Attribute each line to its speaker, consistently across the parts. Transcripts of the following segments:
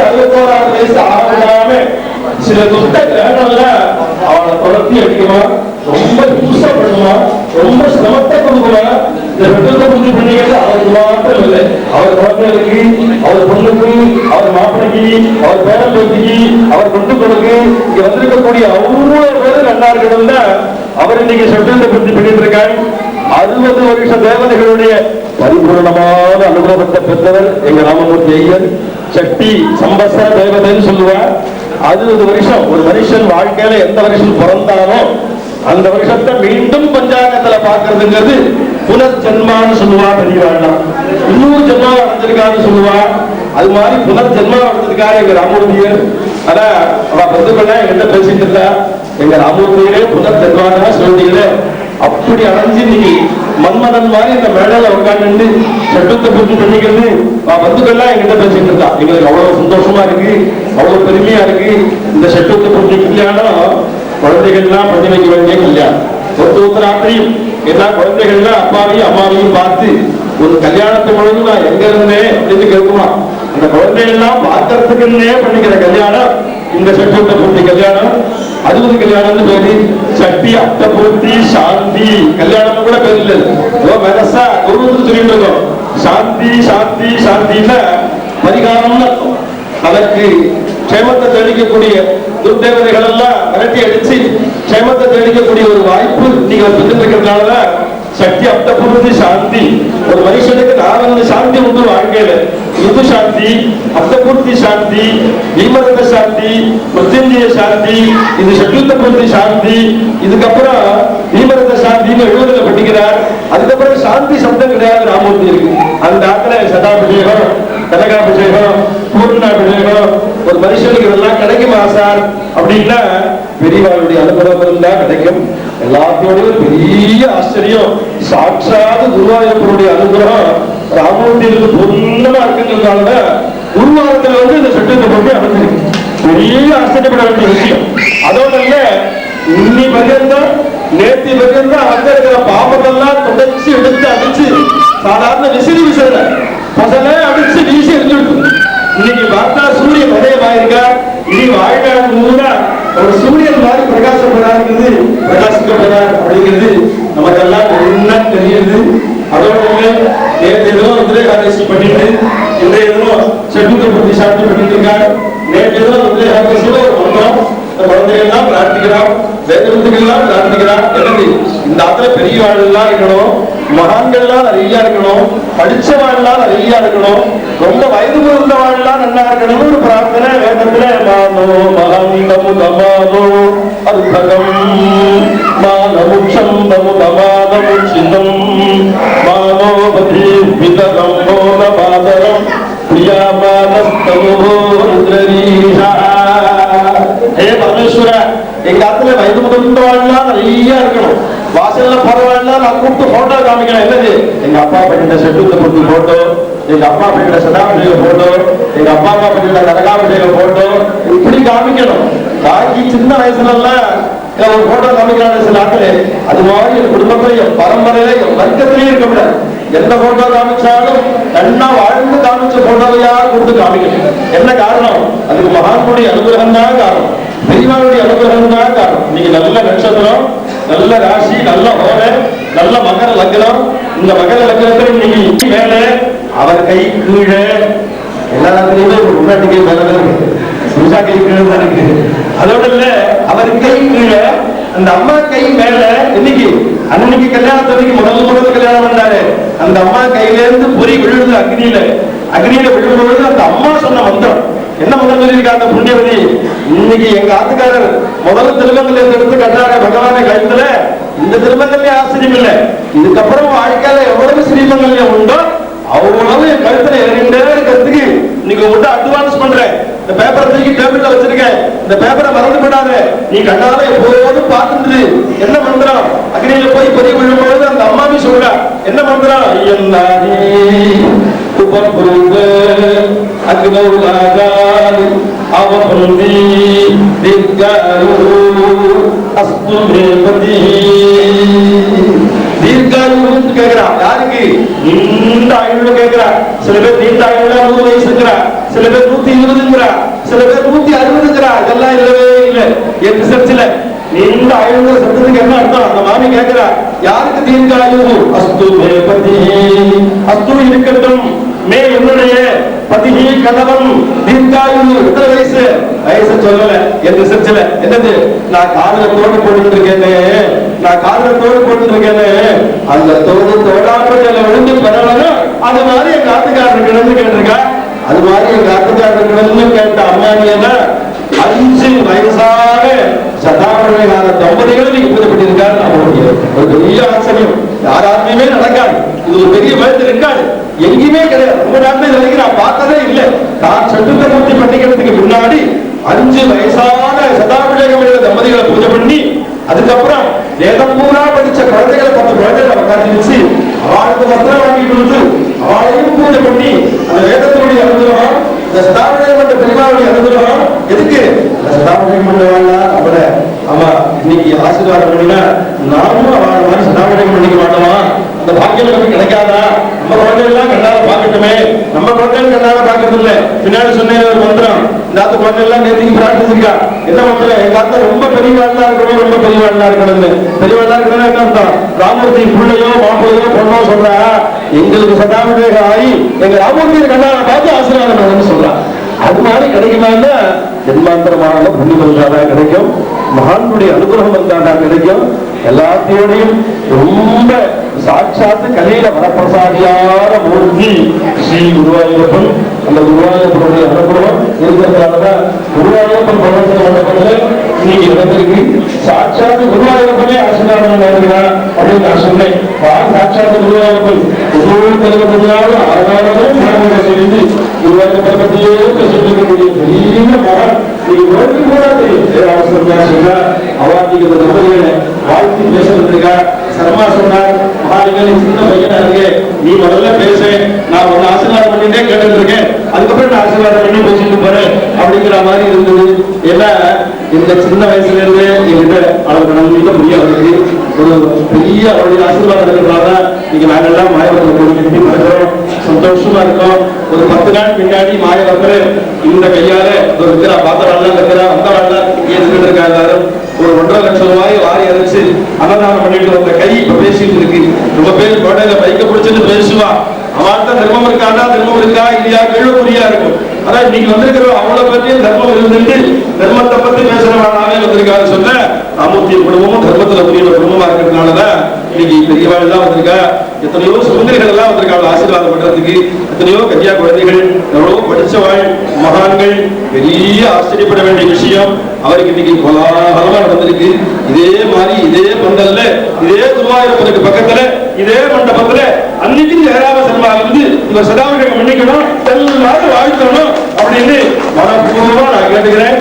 Speaker 1: 61 வயசு ஆகாம சில துஷ்ட கிரகங்கள்ல அவளை துரத்தி அடிக்குமா, ரொம்ப யூஸா பண்ணுமா, ரொம்ப சிரமத்தை கொடுக்குமா. இந்த பெற்றோரை புரிஞ்சு பண்ணிக்கிறது அவருக்கு மாத்திரம் இல்லை, அவர் குழந்தைகளுக்கு, அவர் பொண்ணுக்கு, அவர் மாப்பிளைக்கு, அவர் பேரன் பேத்திக்கு, அவர் கொண்டு கொடுக்கு இங்க வந்திருக்கக்கூடிய அவ்வளவு பேரு நன்னார்கள் தான் அவர் இன்னைக்கு பெற்றோரை புரிஞ்சு பண்ணிட்டு இருக்காங்க. 60 வருஷ தேவதைகளுடைய பரிபூர்ணமான அனுபவத்தை பெற்றவர் எங்க ராமமூர்த்தி ஐயர். சக்தி சம்பச தேவதைன்னு சொல்லுவார். 60 வருஷம் ஒரு மனுஷன் வாழ்க்கையில எந்த வருஷம் பிறந்தானோ அந்த வருஷத்தை மீண்டும் பஞ்சாங்கத்துல பாக்குறதுங்கிறது புனர்ஜென்மான்னு சொல்லுவா. பெரியவாழ்லாம் இன்னொரு ஜென்மா அடைஞ்சிருக்கான்னு சொல்லுவா. அது மாதிரி புனர்ஜென்மா அடைஞ்சிருக்காரு எங்க ராமமூர்த்தியர். ஆனா அவ பந்துக்கொள்ள என்கிட்ட பேசிட்டு இருந்தா, எங்க ராமமூர்த்தியரே புனர்ஜென்மானா சொல்றீங்களே, அப்படி அடைஞ்சு நீ மன்மதன் மாதிரி இந்த மேடையில உட்காந்து சட்டத்தை பூர்த்தி பண்ணிக்கிறது பந்துக்கள்லாம் என்கிட்ட பேசிட்டு இருந்தா. எங்களுக்கு அவ்வளவு சந்தோஷமா இருக்கு, அவ்வளவு பெருமையா இருக்கு. இந்த சட்டத்தை பூர்த்தி கல்யாணம் குழந்தைகள்லாம் பண்ணி வைக்க வேண்டிய கல்யாணம். ஒருத்தராத்திரியும் எல்லா குழந்தைகள்லாம் அப்பாவையும் அம்மாவையும் பார்த்து ஒரு கல்யாணத்தை பொழுது நான் எங்க இருந்தேன் அப்படின்னு கேட்குமா. அந்த குழந்தைகள்லாம் பார்க்கறதுக்குன்னே பண்ணிக்கிற கல்யாணம் இந்த சட்டத்தை பூர்த்தி கல்யாணம். 60 கல்யாணம் பேரு சக்தி அப்தபூர்த்தி சாந்தி கல்யாணம் கூட பேர் இல்லை. மனசா ஒரு சொல்லிட்டு இருக்கோம். சாந்தி சாந்தி சாந்தின்னா பரிகாரம்னு அர்த்தம். அதற்கு க்ஷேமத்தை தெளிக்கக்கூடிய துர்தேவதைகள் எல்லாம் விரட்டி அடிச்சு க்ஷேமத்தை தெளிக்கக்கூடிய ஒரு வாய்ப்பு நீங்க இருக்கிறதுனாலதான் சக்தி அப்தபூர்த்தி சாந்தி. ஒரு மனுஷனுக்கு 4 சாந்தி உண்டு வாழ்க்கையில. ருது சாந்தி, அப்தபூர்த்தி சாந்தி, பீமரத சாந்தி, மிருத்யுஞ்சய சாந்தி, இது சக்தியுத்த பூர்த்தி சாந்தி. இதுக்கப்புறம் பீமரத சாந்தின்னு 70ல படிக்கிறார். அதுக்கப்புறம் சாந்தி சப்தம் கிடையாது ராமூர்த்தி இருக்கு. அந்த ஆத்துல சதாபிஷேகம், கனகாபிஷேகம், பூர்ணாபிஷேகம் ஒரு மனுஷனுக்கு இதெல்லாம் கிடைக்குமா சார் அப்படின்னா பெரியவாளுடைய அனுபவம் இருந்தா கிடைக்கும். எல்லாத்தோடையும் பெரிய ஆச்சரியம் சாட்சாத் குருவாயூரப்பனுடைய அனுகிரகம் ராமூர்த்தியிலிருந்து பூர்ணமா இருக்குங்கிறதுனால குருவாரத்துல இந்த சட்டத்தை போட்டு அமைச்சிருக்கு. பெரிய ஆச்சரியப்பட வேண்டிய விஷயம். அதோட இன்னி பகிர்ந்தோம் நேற்று பகிர்ந்தோம் அங்க இருக்கிற பாப்பத்தெல்லாம் தொடர்ச்சி எடுத்து அடிச்சு சாதாரண விசிறி விசிற பசங்க அடிச்சு வீசி எரிஞ்சுட்டு இன்னைக்கு பார்த்தா சூரியன் உதயமாயிருக்கா. இனி வாழ்நாள் பூரா ஒரு சூரியன் மாதிரி பிரகாசப்படாது பிரகாசிக்கப்படுறார் அப்படிங்கிறது நமக்கெல்லாம் என்ன தெரியுது. அதோட நேற்று எதுவும் உத்ரேகாதசி பண்ணிட்டு இன்றைய எதுவும் சட்டுத்தை பற்றி சாப்பிட்டு பண்ணிட்டு இருக்காங்க. நேற்று எதுவும் உத்ரேகாதசியில ஒரு மந்திரம் குழந்தைகள்லாம் பிரார்த்திக்கிறான், வேதத்துக்கெல்லாம் பிரார்த்திக்கிறான். எனக்கு இந்த ஆத்துல பெரிய வாழ்லாம் இருக்கணும், மகான்கள்லாம் நிறைய இருக்கணும், படிச்சவாழ்லாம் நிறைய இருக்கணும், ரொம்ப வயது முதிர்ந்த வாழ்லாம் நல்லா இருக்கணும்னு ஒரு பிரார்த்தனை வேதத்துல. மானோ மகந்தமு தமானோ அர்த்தகம் மானமுட்சம் தமு தமானமு சின்னம் மானோபதி விதகம் போன மாதரம் பிரியாமானஸ்தமோ ருத்ரரீஷா. ஹே பரமேஸ்வர, எங்க ஆத்துல வயது முதிர்ந்த வாழ்லாம் நிறைய இருக்கணும், வாசல்ல போறவாழ்லாம் நான் கூப்பிட்டு போட்டோ காமிக்கணும். என்னது எங்க அப்பா பண்ணிட்ட செட்டுத்த பொட்டி போட்டோ, எங்க அப்பா பண்ணிட்ட சதாபிஷேக போட்டோ, எங்க அப்பா அம்மா பண்ணிட்ட கனகாபிஷேக போட்டோ, இப்படி காமிக்கணும். பாக்கி சின்ன வயசுல எல்லாம் ஒரு போட்டோ காமிக்கிறாங்க சில ஆட்களே. அது மாதிரி என் குடும்பத்தில என் பரம்பரையில என் வர்க்கத்திலேயே இருக்க முடியாது. எந்த போட்டோ காமிச்சாலும் நன்னா வாழ்ந்து காமிச்ச போட்டோவையா கொடுத்து காமிக்கணும். என்ன காரணம்? அதுக்கு மகான்களுடைய அனுகிரகம் தான் காரணம், பெரியவாளுடைய அனுகிரகம் தான் காரணம். நீங்க நல்ல நட்சத்திரம், நல்ல ராசி, நல்ல ஹோரை, நல்ல மகர லக்னம். இந்த மகர லக்னத்துல இன்னைக்கு மேல அவர் கை கீழே எல்லாத்துலயுமே ஒரு முன்னாடி கை மேல இருக்கு, பூஜா கை கீழே தான் இருக்கு. அதோட இல்ல அவர் கை கீழே அந்த அம்மா கை மேல. இன்னைக்கு அன்னைக்கு கல்யாணத்துக்கு முதல் கல்யாணம் பண்ணாரு. அந்த அம்மா கையில இருந்து பொறி விழுது அக்னியில. அக்னியில விழும்பொழுது அந்த அம்மா சொன்ன மந்திரம் என்ன முதல் சொல்லியிருக்காங்க புண்ணியவதி. இன்னைக்கு எங்க ஆத்துக்காரர் முதல் திருமங்கல்யத்தை எடுத்து கட்டார பகவான கழுத்துல. இந்த திருமங்கல்யம் ஆச்சரியம் இல்லை, இதுக்கப்புறம் வாழ்க்கையில எவ்வளவு ஸ்ரீமங்கல்யம் உண்டோ அவ்வளவு என் கழுத்துல இறங்கிட்டே இருக்கிறதுக்கு இன்னைக்கு உங்கள்கிட்ட அட்வான்ஸ் பண்றேன். இந்த பேப்பரை தூக்கி டேபிள்ல வச்சிருக்கேன், இந்த பேப்பரை மறந்து போடாத, நீ கண்ணால எப்போதும் பார்த்துட்டு. என்ன மந்திரம்? அக்னியில போய் பொறி விழும்பொழுது அந்த அம்மாவி சொல்றா என்ன மந்திரம்? ஐயன்னாரி உபபுருத அக்னௌலாகாரி அவபுருதி தீர்காயு அஸ்து தேவதி. தீர்காயுன்னு கேட்கிறான். யாருக்கு? நீண்ட ஆயுள் கேட்கிறான். சில பேர் நீண்ட ஆயுள் 100 வயசு இருக்கிறான், சில பேர் 120ங்கிறா, சில பேர் 160ங்கிறா. இதெல்லாம் இல்லவே இல்லை என் ரிசர்ச்ல. நீண்ட ஆயுத சத்தத்துக்கு என்ன அர்த்தம்? அந்த மாமி கேட்கிறா, யாருக்கு தீர்க்காயு? அஸ்து மே பதி, அஸ்து இருக்கட்டும், மே என்னுடைய பதிகி கணவன் தீர்க்காயு. எத்தனை வயசு? வயசு சொல்லல என் ரிசர்ச்ல. என்னது? நான் காதல தோடு போட்டு இருக்கேன்னு, நான் காதல தோடு போட்டு இருக்கேன்னு, அந்த தோடு தோடாப்பட்ட விழுந்து பரவணும். அது மாதிரி எங்க ஆட்டுக்காரர் கிடந்து கேட்டிருக்கா. அது மாதிரி எங்க ஆட்டுக்காரர் கிடந்து கேட்ட அம்மானியன்னா 5 வயசாக சதாவரமான தம்பதிகள் நீங்க பூஜைப்பட்டிருக்காரு. ஒரு பெரிய ஆச்சரியம். யாராருமே நடக்காது. இது ஒரு பெரிய பயத்தில் இருக்காது, எங்கேயுமே கிடையாது. ரொம்ப நாட்கள் வரைக்கும் நான் பார்த்ததே இல்லை. நான் சட்டுத்தமூர்த்தி பண்ணிக்கிறதுக்கு முன்னாடி 5 வயசான சதாபிஷேகம் தம்பதிகளை பூஜை பண்ணி, அதுக்கப்புறம் வேதம் பூரா படிச்ச குழந்தைகளை 10 குழந்தைகளை உட்காந்து வச்சு அவளுக்கு மந்திரம் வாங்கிட்டு வந்து அவளையும் பூஜை பண்ணி அந்த வேதத்தினுடைய அனுகிரகம், இந்த சதாபிஷேகம் என்ற பெருமாளுடைய அனுகிரகம் எதுக்கு? சதாபிஷேகம் பண்ணுவாங்களா அவட? ஆமா, இன்னைக்கு ஆசீர்வாதம் பண்ணினா நாமும் அவள் மாதிரி சதாபிஷேகம் பண்ணிக்க மாட்டோமா? அந்த பாக்கியம் நமக்கு கிடைக்காதா? நம்ம குழந்தை எல்லாம் கண்ணால பாக்கட்டுமே. நம்ம குழந்தைகள் கண்ணால பாக்கிறது இல்லை. பின்னாடி சொன்ன ஒரு மந்திரம், இந்த ஆத்து குழந்தை எல்லாம் நேற்றுக்கு பிரார்த்திச்சிருக்கா. என்ன மந்திரம்? எங்க ஆத்தா ரொம்ப பெரியவாளா இருக்கணும், ரொம்ப பெரியவாளா இருக்கணும்னு. பெரியவாளா இருக்கணும் என்ன அர்த்தம்? ராமூர்த்தி பிள்ளையோ மாப்பிள்ளையோ பொண்ணோ சொல்றா, எங்களுக்கு சதாபிஷேகம் ஆகி எங்க ராமூர்த்தியை கண்ணால பார்த்து ஆசீர்வாதம் பண்ணணும்னு சொல்றா. அது மாதிரி கிடைக்குமான்னா ஜென்மாந்தரமான புண்ணி வந்தாதான் கிடைக்கும், மகான்களுடைய அனுகிரகம் வந்தாதான் கிடைக்கும். எல்லாத்தையோடையும் ரொம்ப சாட்சாத்து கலையில வரப்பிரசாதியான மூர்த்தி ஸ்ரீ குருவாயூரப்பன். அந்த குருவாயூரப்பனுடைய அனுகிரகம் இருக்கிறதுனாலதான் குருவாயூரப்பன் பகவத மண்டபத்தில் இன்னைக்கு இடத்திற்கு சாட்சாத்து குருவாயூரப்பனே ஆசீர்வாதம் நடக்கிறார் அப்படின்னு நான் சொன்னேன். சாட்சாத்து குருவாயூரப்பன் குருவாயூரப்பனாலும் ஆறாவதும் தெரிந்து குருவாயூரப்பனை பற்றியே சொல்லிக்கக்கூடிய பெரிய மகன். நீங்க ஓடி கூட தெரியும் சொன்னா அவாதிக்கு தம்பதிகளை வாழ்த்தி பேச வந்திருக்கா. சர்மா சொன்னார், மகாலிங்க சின்ன பையனா இருக்கு, நீ முதல்ல பேச, நான் ஒன்னு ஆசீர்வாதம் பண்ணிட்டே கேட்டு இருக்கேன், அதுக்கப்புறம் நான் ஆசீர்வாதம் பண்ணி பேசிட்டு போறேன் அப்படிங்கிற மாதிரி இருந்தது. ஏன்னா இந்த சின்ன வயசுல இருந்து என்கிட்ட அவளுக்கு நம்பிக்கை புரிய அவருக்கு ஒரு பெரிய அவருடைய ஆசீர்வாதம் இருக்கிறதால நீங்க நாங்கெல்லாம் மாயவரத்தில் போய் நடக்கிறோம், சந்தோஷமா இருக்கோம். ஒரு 10 நாள் பின்னாடி மாயவரத்துல இந்த கையால இருக்கிறா, பார்த்த வாழ்லாம் இருக்கிறா, அந்த வாழ்லாம் இங்கே இருந்துட்டு இருக்கா. எல்லாரும் ஒரு 1.5 லட்சம் ரூபாய் வாரி அரைச்சு அன்னதானம் பண்ணிட்டு வந்த கை இப்ப பேசிட்டு இருக்கு. ரொம்ப பேர் கோடையில பைக்க பிடிச்சிட்டு பேசுவா. அவன் தர்மம் இருக்காண்டா, தர்மம் இருக்கா இல்லையா கேள்விக்குறியா இருக்கும். ஆனா இன்னைக்கு வந்திருக்கிற அவளை பற்றியும் தர்மம் இருந்துட்டு தர்மத்தை பத்தி பேசுறவனாவே வந்திருக்காரு. சொன்ன ராமூர்த்தி குடும்பமும் தர்மத்துல புரிய குடும்பமா இருக்கிறதுனாலதான் இன்னைக்கு பெரியவாள் எல்லாம் வந்திருக்கா. எத்தனையோ சுதந்திரிகள் எல்லாம் வந்திருக்காங்க ஆசீர்வாதம் பண்றதுக்கு. எத்தனையோ கன்னியா குழந்தைகள், எவ்வளவோ படிச்சவாள் மகான்கள். பெரிய ஆச்சரியப்பட வேண்டிய விஷயம் அவருக்கு இன்னைக்கு கோலாகலமா நடந்திருக்கு. இதே மாதிரி இதே பந்தல்ல இதே குருவாயூரப்பனுக்கு பக்கத்துல இதே மண்டபத்துல அன்னைக்கு ஏறாம செல்வா இருந்து இவர் சதாபிஷேகம் பண்ணிக்கணும், எல்லாரும் வாழ்த்தணும் அப்படின்னு மனப்பூர்வமா நான் கேட்டுக்கிறேன்.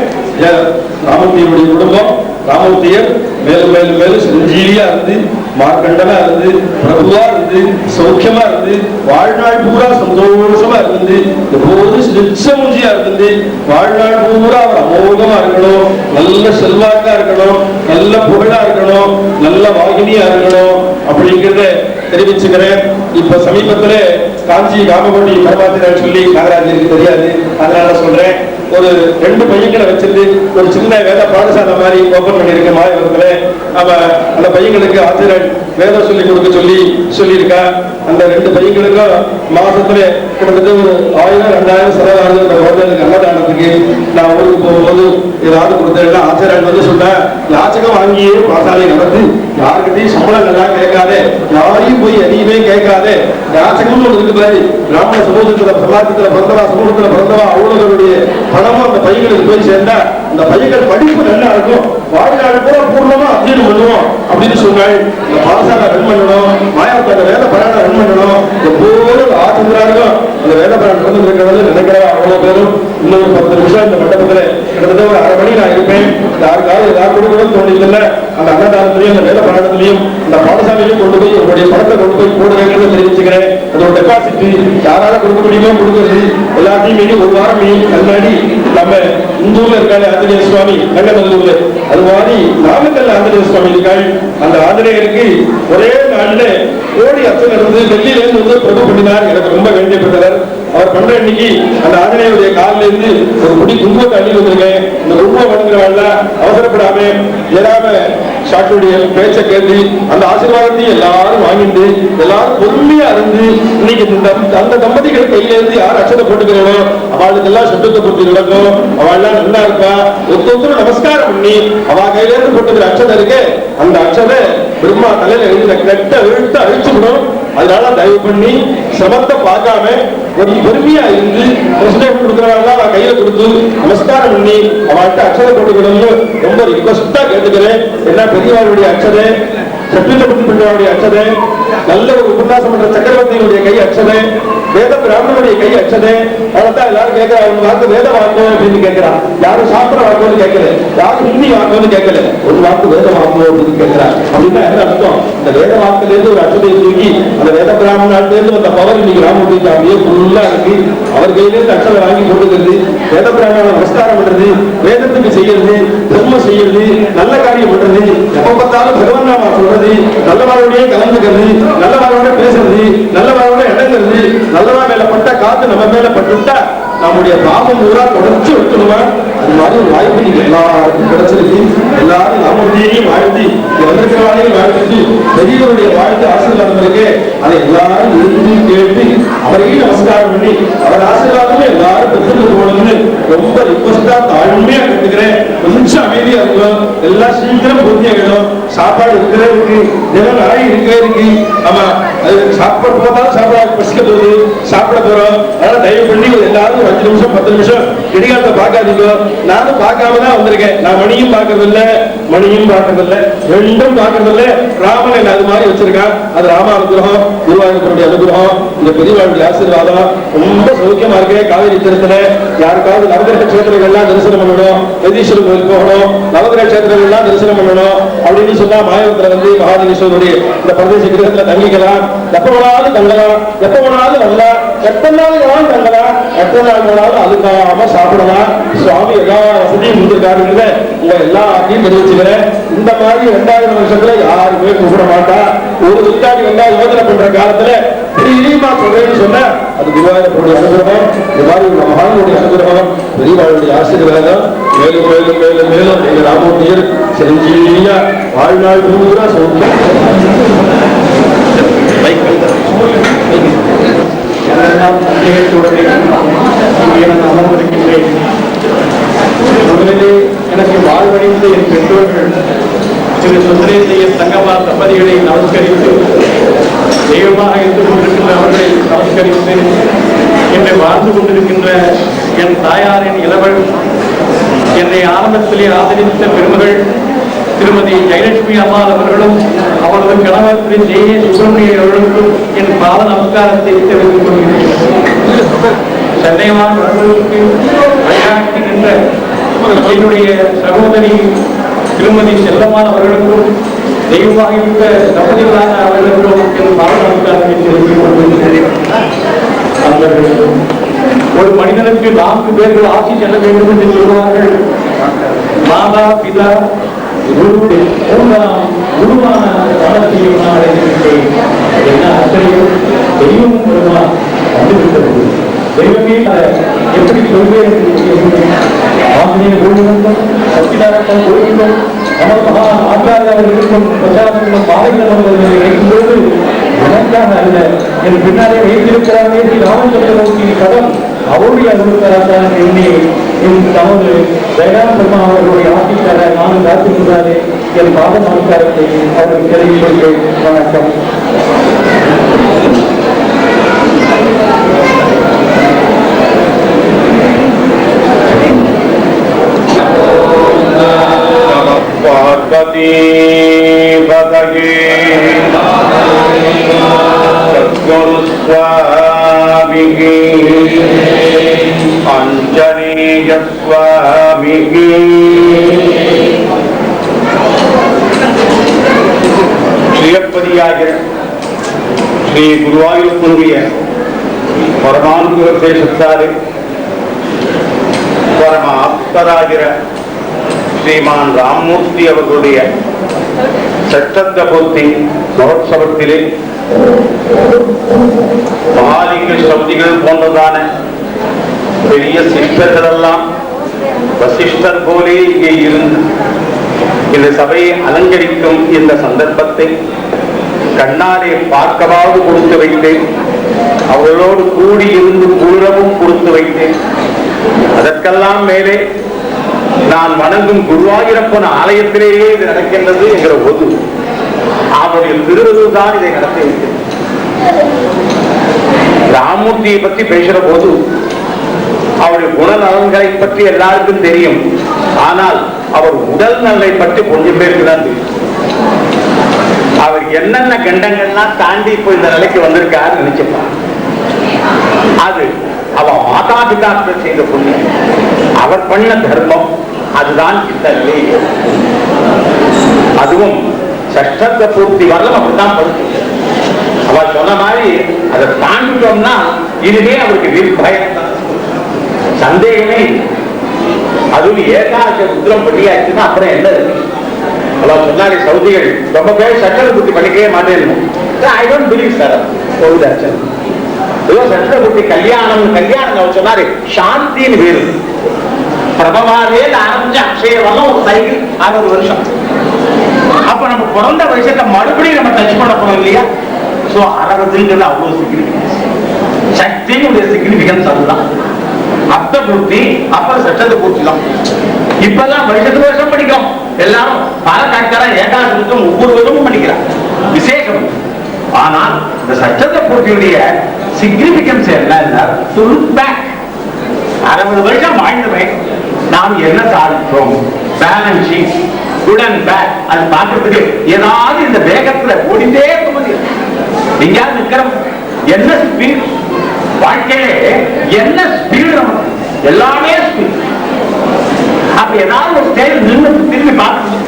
Speaker 1: ராமூர்த்தியுடைய குடும்பம், ராமூர்த்தியர் மேலும் மேலும் மேலும் சஞ்சீவியா இருந்து மார்க்கண்டனா இருந்து பிரபுவா இருந்து சௌக்கியமா இருந்து வாழ்நாள் பூரா சந்தோஷமா இருந்து எப்போது நிச்சமுஞ்சியா இருந்து வாழ்நாள் பூரா அவர் அமோகமா இருக்கணும், நல்ல செல்வாக்கா இருக்கணும், நல்ல புகழா இருக்கணும், நல்ல வாகினியா இருக்கணும் அப்படிங்கிறத தெரிவிச்சுக்கிறேன். இப்ப சமீபத்துல காஞ்சி காமகோட்டி பரமாத்திரன் சொல்லி நாகராஜருக்கு தெரியாது, அதனால சொல்றேன். ஒரு 2 பையன்களை வச்சிருந்து ஒரு சின்ன வேத பாடசாலை மாதிரி ஓபன் பண்ணிருக்க மாயவரத்துல. அவ அந்த பையங்களுக்கு ஆசிரியர் வேதம் சொல்லி கொடுக்க சொல்லியிருக்கா. அந்த 2 பையங்களுக்கும் மாசத்துல கிட்டத்தட்ட ஒரு 1000-2000 செலவாகுது. அந்த குழந்தைகளுக்கு அன்னதானத்துக்கு நான் ஊருக்கு போகும்போது ஏதாவது கொடுத்தேன்னா ஆசிரியர் வந்து சொன்னேன், யாச்சகம் வாங்கியே பாசாலை நடந்து யாருக்கிட்டையும் சம்பளம் நல்லா கேட்காதே, யாரையும் போய் எதையுமே கேட்காதே. யாச்சகம்னு ஒன்று இருக்கு பாரு, பிராமண சமூகத்துல பிரலாசத்துல பிறந்தவா, சமூகத்துல பிறந்தவா, அவ்வளவுடைய பணமும் அந்த பையங்களுக்கு போய் சேர்ந்தா அந்த பையங்கள் படிப்பு நல்லா இருக்கும், வாழ்நாள் கூட பூர்ணமா அத்தியனம் பண்ணுவோம் அப்படின்னு சொன்னாள். இந்த பாடசாலை ரன் பண்ணணும், மாயாவத்தை வேத பராயணம் ரன் பண்ணணும். எப்போதும் ஆசிரியராகும் அந்த வேத பராயணம் நடந்து இருக்கிறது நினைக்கிறா. அவ்வளவு பேரும் இன்னொரு 10 நிமிஷம் இந்த மண்டபத்துல கிட்டத்தட்ட ஒரு 1/2 மணி நான் இருப்பேன். யாருக்காவது ஏதாவது கொடுக்கணும்னு தோணிதில்ல, அந்த அன்னதானத்திலையும் அந்த வேத பராயணத்திலையும் இந்த பாடசாலையிலும் கொண்டு போய் உங்களுடைய பணத்தை கொண்டு போய் போடுறேங்கிறத தெரிவிச்சுக்கிறேன். அதோட டெபாசிட் யாரால கொடுக்க முடியுமோ கொடுக்குறது. எல்லாத்தையும் மீறி ஒரு வாரம் முன்னாடி நம்ம இந்தூர்ல இருக்காரு ஆஞ்சநேய சுவாமி நங்கநல்லூர்ல, அது மாதிரி நாமக்கல்ல ஆஞ்சநேய சுவாமி இருக்காரு. அந்த ஆஞ்சநேயருக்கு ஒரே நாள்ல கோடி அர்ச்சனை இருந்து டெல்லியில இருந்து பிரபு பண்ணினார். எனக்கு ரொம்ப வேண்டியப்பட்டவர். அவர் பண்ற இன்னைக்கு அந்த ஆஞ்சநேயருடைய காலில இருந்து ஒரு குடி குங்குமத்தை அள்ளி வந்திருக்கேன். இந்த குங்குமம் வணங்குறவாள் அவசரப்படாம ஏறாம சாட்டுடைய பேச்சை கேட்டு அந்த ஆசீர்வாதத்தையும் எல்லாரும் வாங்கிட்டு எல்லாரும் பொறுமையா இருந்து இன்னைக்கு அந்த தம்பதிகள் கையில இருந்து யார் அச்சத்தை போட்டுக்கிறோம் அவளுக்கு எல்லாம் சுத்தத்தை போட்டு நடக்கும். அவள் எல்லாம் நல்லா இருப்பா. ஒருத்தர் நமஸ்காரம் பண்ணி அவ கையில இருந்து போட்டுக்கிற அச்சதை இருக்கு. அந்த அச்சதை பிரம்மா தலையில எழுந்த கெட்ட இழுத்து அழிச்சுக்கணும். அதனால தயவு பண்ணி சிரமத்தை பார்க்காம ஒரு பொறுமையா இருந்து கொடுக்கிறவங்க கையில கொடுத்து நமஸ்காரம் பண்ணி அவள்கிட்ட அச்சதை போட்டுக்கணும்னு ரொம்ப ரிக்வஸ்டா கேட்டுக்கிறேன். என்ன பெரியவாளுடைய அச்சதை, சட்டப்பட்டு பெற்றவாளுடைய அச்சதை, நல்ல ஒரு உபன்யாசம் பண்ற சக்கரவர்த்தியுடைய கை அச்சதை, வேத பிராமணனுடைய கை அச்சதை. அதான் எல்லாரும் கேட்கிறா, ஒரு வாக்கு வேத வாக்கம் அப்படின்னு கேட்கிறான். யாரும் சாஸ்திர வாக்கம்னு கேட்கல, யாரும் ஹிந்தி வாக்கம்னு கேட்கல, ஒரு வாக்கு வேத வாக்கம் அப்படின்னு கேட்கிறார். அப்படின்னா என்ன அர்த்தம்? இந்த வேத வாக்குல இருந்து ஒரு அச்சதையை தூக்கி அந்த வேத பிராமணால இருந்து அந்த பவர் இன்னைக்கு ராமூர்த்தி அப்படியே ஃபுல்லா இருக்கு. அவர் கையிலேருந்து அச்சதை வாங்கி போட்டுக்கிறது, வேத பிராமண நமஸ்காரம் பண்றது, வேதத்துக்கு செய்யறது, தர்மம் செய்யறது, நல்ல காரியம் பண்றது, எப்ப பார்த்தாலும் பகவன்னாமா சொல்றது, நல்லவாரோடய கலந்துக்கிறது, நல்லவாரோட பேசுறது, நல்லவாரோட இடங்கிறது, நல்லவா மேல பட்ட காத்து நம்ம மேல பட்டுட்டா நம்முடைய பாவம் பூரா தொடர்ச்சி வைக்கணுமா? அது மாதிரி ஒரு வாய்ப்பு நீங்க எல்லாருக்கும் கிடைச்சிருக்கு. எல்லாரும் நாமத்தையும் வாழ்த்தி வந்திருக்கிறவாளையும் வாழ்த்து பெரியவருடைய வாழ்த்து ஆசீர்வாதம் இருக்கு. அதை எல்லாரும் இருந்து கேட்டு அவரையும் நமஸ்காரம் பண்ணி அவர் ஆசீர்வாதமே எல்லாரும் பெற்றுட்டு போகணும்னு ரொம்ப ரிக்வஸ்டா தாழ்மையா கேட்டுக்கிறேன். கொஞ்சம் அமைதியா இருக்கும். எல்லாம் சீக்கிரம் பூர்த்தியாகிடும். சாப்பாடு இருக்கிறே இருக்கு, தினம் நாய் இருக்கே இருக்கு. ஆமா, அது சாப்பாடு போதாலும் சாப்பிட பசிக்க போகுது, சாப்பிட போறோம். அதனால தயவு பண்ணி எல்லாரும் 5 நிமிஷம் 10 நிமிஷம் இடிகாலத்தை பார்க்காதீங்க. நானும் பார்க்காம தான் வந்திருக்கேன். நான் மணியும் பார்க்கறதில்ல, மணியும் பார்க்கறதில்ல, ரெண்டும் பார்க்கறதில்ல. ராமன் என்ன அது மாதிரி வச்சிருக்கான். அது ராம அனுகிரகம், குருவாயூரப்பனுடைய அனுகிரகம், இந்த பெரியவாளுடைய ஆசீர்வாதம். ரொம்ப சௌக்கியமா இருக்கு. காவிரி தீரத்துல யாருக்காவது நவகிரக கஷேத்திரங்கள்லாம் தரிசனம் பண்ணணும், வைத்தீஸ்வரர் கோயில் போகணும், நவகிரக கஷேத்திரங்கள்லாம் தரிசனம் பண்ணணும் அப்படின்னு சொன்னா மாயவத்துல வந்து மகாதீஸ்வரருடைய இந்த பிரதேச கிரகத்துல தங்கிக்கலாம். எப்ப வேணாலும் தங்கலாம், எப்ப வேணாலும் வரலாம், எத்தனை நாள் வேணாலும் தங்கலாம், எத்தனை நாள் வேணாலும் அதுக்காக சாப்பிடலாம். சுவாமி எல்லா வசதியும் முடிஞ்சிருக்காருன்னு உங்க எல்லாத்தையும் தெரிவிச்சுக்கிறேன். இந்த மாதிரி 2000 வருஷத்துல யாருமே கூப்பிட மாட்டா. ஒரு வித்தாடி வந்தா யோஜனை பண்ற காலத்துல பெரியமா சொல்றேன்னு சொன்ன அது குருவாயூரப்பனுடைய அனுகிரகம். இந்த மாதிரி ஒரு மகானுடைய அனுகிரகம், பெரியவாளுடைய ஆசீர்வாதம் மேலும் மேலும் மேலும் மேலும் எங்க ராமூர்த்தியர் செஞ்சீயா வாழ்நாள் பூரா சொல்றேன். அமர்ந்திருக்கின்றேன். முதலிலே எனக்கு வாழ்வடைந்த என் பெற்றோர்கள் திரு சுந்தரேந்திய தங்கம்மா தம்பதிகளை நமஸ்கரித்து தெய்வமாக இருந்து கொண்டிருக்கின்ற அவர்களை நமஸ்கரித்து என்னை வாழ்ந்து கொண்டிருக்கின்ற என் தாயாரின் இளவல், என்னை ஆரம்பத்திலே ஆதரித்த பெருமகள் திருமதி ஜெயலட்சுமி அம்மாள் அவர்களும் அவரது கணவர் திரு ஜெய சுப்பிரமணிய அவர்களுக்கும் என் பாத நமஸ்காரத்தை தெரிவித்துக் கொள்கிறேன். சென்னைவான் அவர்களுக்கு வழிகாட்டி நின்ற என்னுடைய சகோதரி திருமதி செல்லம்மாள் அவர்களுக்கும் தெய்வமாக இருந்த தம்பதிகளான அவர்களுக்கும் என் பாத நமஸ்காரத்தை தெரிவித்துக் கொள்கிறேன். ஒரு மனிதனுக்கு 4 பேர்கள் ஆட்சி செல்ல வேண்டும் என்று சொல்வார்கள். மாதா, பிதா, குருவான வளர்ச்சியை நான் அடைந்திருக்கிறேன். என்ன ஆச்சரியம்! தெய்வம் பெருமா வந்துவிட்டது. தெய்வமே எப்படி சொல்வேன்? ஆசிரியர் கோவிந்தம், சத்தியநாராயணன் கோவிந்தம், நமது மகா ஆச்சாரியாளர்களுக்கும் பிரச்சாரங்களும் பாதைகள் அவர்களை வைக்கும்போது எனக்காக அல்ல, என் பின்னாலே வைத்திருக்கிறாரே ஸ்ரீ ராமச்சந்திரமூர்த்தி கதம் அவருடைய அனுபவத்தான் எண்ணி என் தமது ஜெயராம அவர்களுடைய ஆட்சிக்கார நானும் காத்துக்கிறாரே என் பாத நமஸ்காரத்தை அவர்கள் தெரிவித்துள்ளேன். வணக்கம். பார்வதி பதகே சத்குரு சுவாமிகி அஞ்சனேய சுவாமிகி. ஸ்ரீயப்பதியாகிற ஸ்ரீ குருவாயூரப்பனுடைய பரமானுகிரகத்தை சத்தாறு பரம ஆப்தராகிற
Speaker 2: ஸ்ரீமான் ராமமூர்த்தி அவர்களுடைய சட்டத்த பூர்த்தி மகோத்சவத்திலே மகாலிங்க சௌதிகள் போன்றதான பெரிய சிஷ்டர்கள் எல்லாம் வசிஷ்டர் போலே இங்கே இருந்து இந்த சபையை அலங்கரிக்கும் இந்த சந்தர்ப்பத்தை கண்ணாலே பார்க்கவாவது கொடுத்து வைத்தேன். அவர்களோடு கூடி இருந்து குளிரவும் கொடுத்து வைத்தேன். அதற்கெல்லாம் மேலே நான் வணங்கும் குருவாயூரப்பன் ஆலயத்திலேயே இது நடக்கின்றது என்கிற போது அவருடைய திருவருள்தான் இதை நடத்தி வைத்தேன். ராமமூர்த்தியை பற்றி பேசுற போது அவருடைய குணநலன்களை பற்றி எல்லாருக்கும் தெரியும். ஆனால் அவர் உடல் நலனை பற்றி கொஞ்சம் பேருக்கு தான் தெரியும். அவர் என்னென்ன கண்டங்கள்லாம் தாண்டி இப்போ இந்த நிலைக்கு வந்திருக்காரு நினைச்சுப்பார். அது அவன் மாதா பிதாக்கள் செய்த புண்ணியம், அவர் பண்ண தர்மம், அதுதான் இந்த நிலை. அதுவும் சஷ்டத்த பூர்த்தி வரலாம் அப்படித்தான் படுத்து. அவர் சொன்ன மாதிரி அதை தாண்டிட்டோம்னா இதுவே அவருக்கு நிர்பயம் தான், சந்தேகமே. அதுவும் ஏகாதச ருத்ரம் பண்ணியாச்சுன்னா அப்புறம் என்ன இருக்கு? அவர் சொன்னாலே சவுதிகள் ரொம்ப பேர் சட்டத்தை பூர்த்தி பண்ணிக்கவே மாட்டேன். I don't believe sir. சட்டத்தை பூர்த்தி கல்யாணம் அவர் சொன்னாரு சாந்தின்னு பேரு. பிரபவாவே ஆரம்பிச்ச அக்ஷயவெல்லாம் ஒரு சைக்கிள் 60 வருஷம். அப்ப நம்ம பிறந்த வயசத்தை மறுபடியும் நம்ம டச் பண்ண போறோம் இல்லையா? சோ 60ங்கிறது அவ்வளவு சிக்னிபிகன்ஸ். சக்தியினுடைய சிக்னிபிகன்ஸ் அதுதான். அர்த்த பூர்த்தி அப்புறம் சட்டத்தை பூர்த்தி தான். இப்பெல்லாம் வருஷத்துக்கு வருஷம் படிக்கிறோம். எல்லாரும் பாலக்காட்கார ஏகாதசம் ஒவ்வொரு வருடமும் படிக்கிறார், விசேஷம். ஆனால் இந்த சட்டத்தை பூர்த்தியுடைய சிக்னிபிகன்ஸ் என்ன? 60 வருஷம் வாழ்ந்தவை நாம் என்ன சாதித்தோம்? Balance sheet, good and bad, அது பார்க்கறதுக்கு ஏதாவது இந்த வேகத்துல ஓடிட்டே இருக்க முடியும். எங்கேயாவது நிக்கிறோம், என்ன ஸ்பீட் வாழ்க்கையிலே, என்ன ஸ்பீடு, நமக்கு எல்லாமே ஸ்பீட். அப்ப ஏதாவது ஒரு ஸ்டேஜ் நின்று திரும்பி பார்க்கணும்,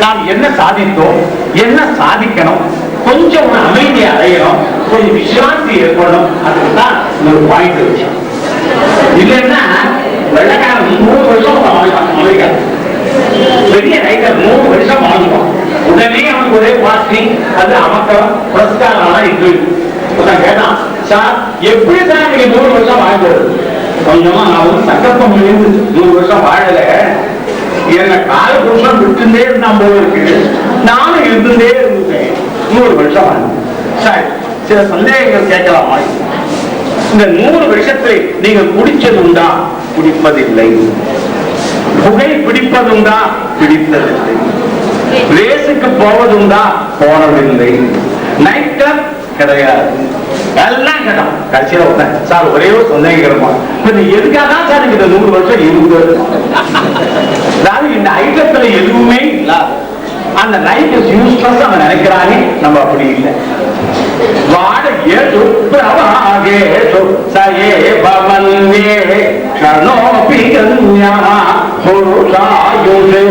Speaker 2: நாம் என்ன சாதித்தோம், என்ன சாதிக்கணும், கொஞ்சம் ஒரு அமைதியை அடையணும், கொஞ்சம் விசிராந்தி ஏற்படணும். அதுக்கு தான் ஒரு பாயிண்ட் விஷயம். இல்லைன்னா வெள்ளக்காரன் 100 வருஷம் வாழ்வான். பெரிய ரைட்டர் 100 வருஷம் வாழ்வான். உடனே அவனுக்கு ஒரே பார்ட்டி, அது அமக்கம் புரஸ்காரம் இது கேட்டான். சார் எப்படி தான் நீங்க 100 வருஷம் வாழ்ந்தது? கொஞ்சமா நான் ஒரு சங்கல்பம் இருந்து 100 வருஷம் வாழல, என்ன கால புருஷம் விட்டுட்டே இருந்தான் போல இருக்கு, நானும் இருந்துட்டே இருந்தேன் 100 வருஷம் வாழ்ந்தேன். சார் சில சந்தேகங்கள் கேட்கலாமா? இந்த 100 வருஷத்தில் நீங்கள் குடிச்சது உண்டா? குடிப்பதில்லை. புகை பிடிப்பதுண்டா? பிடித்ததில்லை. ரேஸுக்கு போவதுண்டா? போனதில்லை. நைட் கிளப் கிடையாது. எல்லாம் கேட்டோம். கடைசியில சார் ஒரே ஒரு சந்தேகமா, எதுக்காக தான் சார் இந்த 100 வருஷம் இருக்கு? அதாவது இந்த ஐட்டத்துல எதுவுமே இல்ல, அந்த லைஃப் இஸ் யூஸ்லெஸ் அவன் நினைக்கிறானே. நம்ம அப்படி இல்லை. வாட ஏது பிரவாகேஷு சயே பவன்யே க்ஷணோபி கன்யா புருஷாயுஷு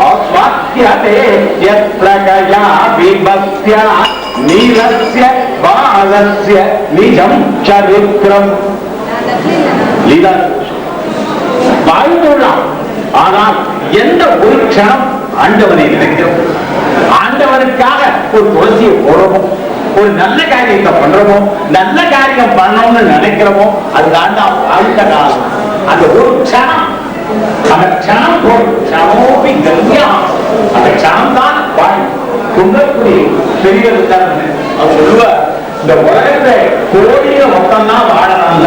Speaker 2: அஸ்வாத்யதே யத்ரகயா விபஸ்ய நீலஸ்ய பாலஸ்ய நிஜம் சரித்ரம். லீலா வாழ்ந்துள்ளான். ஆனால் எந்த ஒரு க்ஷணம் ஆண்டவனை நினைக்கிறோம், ஆண்டவனுக்காக ஒரு துளசியை போடுறோமோ, ஒரு நல்ல காரியத்தை பண்றோமோ, நல்ல காரியம் பண்ணணும்னு நினைக்கிறோமோ, அதுதான் வாழ்க்கை காலம். அந்த ஒரு க்ஷணம், அந்த க்ஷணம் க்ஷணோபி கன்யா, அந்த க்ஷணம் தான் வாழ். குண்டக்குடி பெரியவர் அவர் சொல்லுவார், இந்த உலகத்தை கோடியில மொத்தம்தான் வாழறாங்க,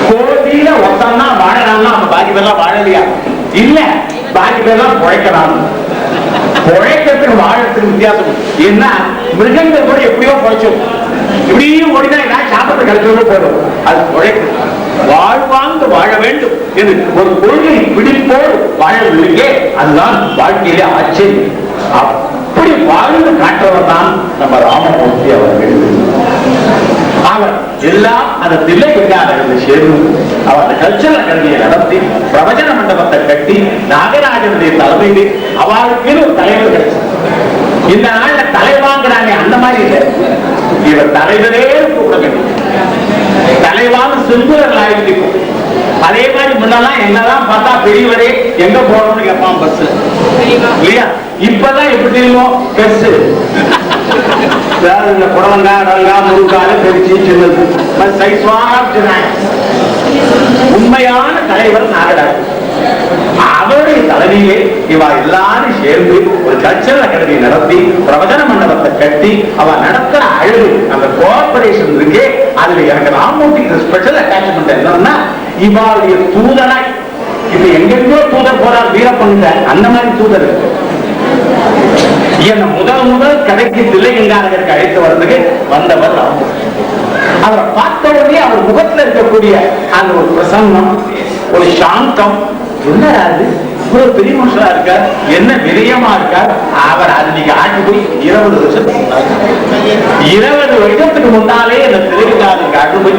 Speaker 2: கோடியில மொத்தம்தான் வாழறாங்கன்னா அந்த பாக்கி பேர்லாம் வாழலையா? இல்ல, பாக்கி பேர்லாம் பிழைக்கிறாங்க. பிழைக்கிறதுக்கு வாழறதுக்கு வித்தியாசம் என்ன? மிருகங்கள் கூட எப்படியோ பிழைச்சோம், இப்படியும் ஓடிதான் ஏதாவது சாப்பிட்டு கிடைச்சோன்னு போதும். அது பிழைக்கும். வாழ்வாங்க வாழ வேண்டும் என்று ஒரு கொள்கை பிடிப்போடு வாழவில்லையே, அதுதான் வாழ்க்கையிலே ஆச்சரியம். அப்படி வாழ்ந்து காட்டுறவர் தான் நம்ம ராமமூர்த்தி அவர்கள். அவர் எல்லாம் அந்த தில்லை விஞ்ஞானத்தில் சேர்ந்து அவர் அந்த கல்ச்சரல் கல்வியை நடத்தி பிரவச்சன மண்டபத்தை கட்டி நாகராஜனுடைய தலைமையிலே அவருக்கு ஒரு தலைவர் கிடைச்சார். இந்த நாள்ல தலைவாங்கிறாங்க, அந்த மாதிரி இல்லை. இவர் தலைவரே கூப்பிட வேண்டும். தலைவாங்க செல்வர்கள் ஆயிருக்கும். அதே மாதிரி முன்னெல்லாம் என்னதான் பார்த்தா பெரியவரே எங்க போகணும்னு கேட்பான் பஸ் இல்லையா? இப்பதான் எப்படி தெரியுமோ பெஸ் இந்த புடலங்கா அடங்கா முருங்கால பெருச்சி சின்னது உண்மையான தலைவர் நாகராஜ். அவருடைய தலைமையிலே இவ எல்லாரும் சேர்ந்து ஒரு கல்ச்சரல் அகாடமி நடத்தி பிரவச்சன மண்டபத்தை கட்டி அவ நடத்துற அழகு அந்த கோஆபரேஷன் இருக்கு. அதுல எனக்கு ராமூர்த்திக்கு ஸ்பெஷல் அட்டாச்மெண்ட் என்னன்னா இவாளுடைய தூதனாய் இப்ப எங்கெங்கோ தூதர் போறார் வீரப்பண்ட அந்த மாதிரி தூதர் இருக்கு. என்ன முதல் கடைக்கு தில்லையங்காரருக்கு அழைத்து வர்றதுக்கு வந்தவர் ராமூர்த்தி. அவரை பார்த்த உடனே அவர் முகத்துல இருக்கக்கூடிய அந்த ஒரு பிரசன்னம், ஒரு சாந்தம், என்னடாது இவ்வளவு பெரிய மனுஷனா இருக்கார், என்ன விரயமா இருக்கார். அவர் அது நீங்க ஆட்டி போய் 20 வருஷத்துக்கு முன்னாலே அந்த திரைக்காரருக்கு ஆட்டி போய்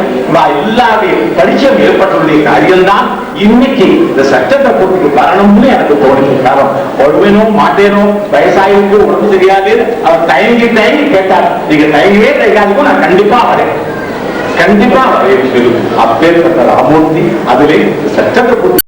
Speaker 2: எல்லாருடைய பரிச்சயம் ஏற்பட்டுள்ள காரியம்தான் இன்னைக்கு இந்த சட்டத்தை போட்டு வரணும்னு எனக்கு தோணுது. காரணம் ஒழுவேனோ மாட்டேனோ வயசாயிருக்கு உடம்பு தெரியாது. அவர் தயங்கி கேட்டார், நீங்க தயங்கவே தயங்காதுக்கும் நான் கண்டிப்பா வரேன், கண்டிப்பா வரேன். அப்பேற்பட்ட ராமூர்த்தி அதிலே சட்டத்தை